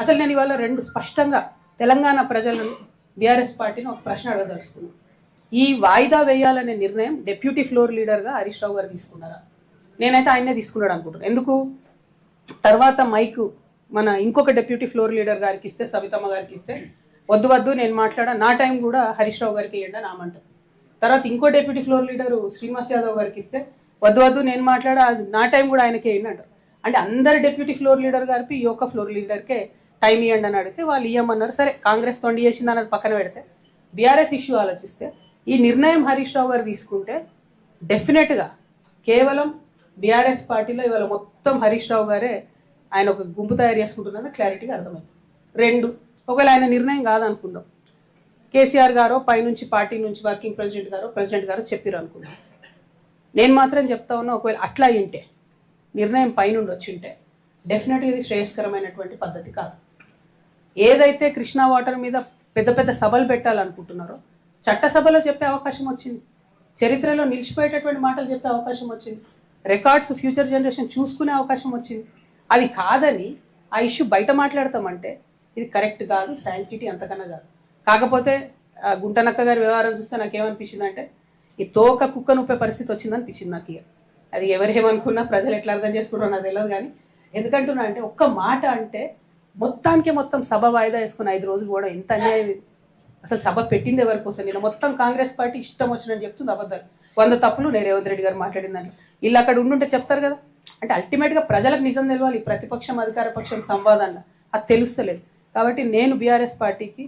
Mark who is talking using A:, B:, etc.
A: అసలు నేను ఇవాళ రెండు స్పష్టంగా తెలంగాణ ప్రజలను బీఆర్ఎస్ పార్టీని ఒక ప్రశ్న అడగదలుచుకున్నాను. ఈ వాయిదా వేయాలనే నిర్ణయం డెప్యూటీ ఫ్లోర్ లీడర్గా హరీష్ రావు గారు తీసుకున్నారా? నేనైతే ఆయనే తీసుకున్నాడు అనుకుంటున్నాను. ఎందుకు తర్వాత మైక్ మన ఇంకొక డెప్యూటీ ఫ్లోర్ లీడర్ గారికి ఇస్తే, సవితమ్మ గారికి ఇస్తే, వద్దు వద్దు నేను మాట్లాడా, నా టైం కూడా హరీష్ రావు గారికి ఇవ్వండి అని ఆమంటారు. తర్వాత ఇంకో deputy floor leader Srinivas Yadav గారికి ఇస్తే, వద్దు వద్దు నేను మాట్లాడా, నా టైం కూడా ఆయనకే ఇవ్వండి అంటారు. అంటే అందరు డెప్యూటీ ఫ్లోర్ లీడర్ గారికి ఈ యొక్క ఫ్లోర్ లీడర్కే టైం ఇవ్వండి అని అడిగితే వాళ్ళు ఇవ్వమన్నారు. సరే, కాంగ్రెస్ తొండి చేసింది అన్నది పక్కన పెడితే బీఆర్ఎస్ ఇష్యూ ఆలోచిస్తే ఈ నిర్ణయం హరీష్ రావు గారు తీసుకుంటే డెఫినెట్గా కేవలం బీఆర్ఎస్ పార్టీలో ఇవాళ మొత్తం హరీష్ రావు గారే ఆయన ఒక గుంపు తయారు చేసుకుంటున్నారని క్లారిటీగా అర్థమైంది. రెండు, ఒకవేళ ఆయన నిర్ణయం కాదనుకుందాం, కేసీఆర్ గారో పైనుంచి పార్టీ నుంచి వర్కింగ్ ప్రెసిడెంట్ గారో చెప్పారు అనుకుందాం. నేను మాత్రం చెప్తా ఉన్నా, ఒకవేళ అట్లా అయింటే నిర్ణయం పైనుండి వచ్చింటే డెఫినెట్గా ఇది శ్రేయస్కరమైనటువంటి పద్ధతి కాదు. ఏదైతే కృష్ణా వాటర్ మీద పెద్ద పెద్ద సభలు పెట్టాలనుకుంటున్నారో చట్టసభలో చెప్పే అవకాశం వచ్చింది, చరిత్రలో నిలిచిపోయేటటువంటి మాటలు చెప్పే అవకాశం వచ్చింది, రికార్డ్స్ ఫ్యూచర్ జనరేషన్ చూసుకునే అవకాశం వచ్చింది. అది కాదని ఆ ఇష్యూ బయట మాట్లాడతామంటే ఇది కరెక్ట్ కాదు, శాంటిటీ అంతకన్నా కాదు. కాకపోతే గుంటనక్క గారి వ్యవహారం చూస్తే నాకేమనిపించింది అంటే ఈ తోక కుక్క నొప్పే పరిస్థితి వచ్చిందనిపించింది నాకు. ఇక అది ఎవరేమనుకున్నా ప్రజలు ఎట్లా అర్థం చేసుకుంటారో నాకు తెలియదు. కానీ ఎందుకంటున్నా అంటే ఒక్క మాట అంటే మొత్తం సభ వాయిదా వేసుకుని 5 రోజులు కూడా ఎంత అన్యాయం ఇది. అసలు సభ పెట్టింది ఎవరి కోసం? నేను మొత్తం కాంగ్రెస్ పార్టీ ఇష్టం వచ్చినని చెప్తుంది అబద్ధాలు. 100 తప్పులు నేను రేవంత్ రెడ్డి గారు మాట్లాడిన దాంట్లో వీళ్ళు అక్కడ ఉండుంటే చెప్తారు కదా. అంటే అల్టిమేట్గా ప్రజలకు నిజం తెలవాలి. ప్రతిపక్షం అధికార పక్షం సంవాదాన్ని అది తెలుస్తలేదు. కాబట్టి నేను బీఆర్ఎస్ పార్టీకి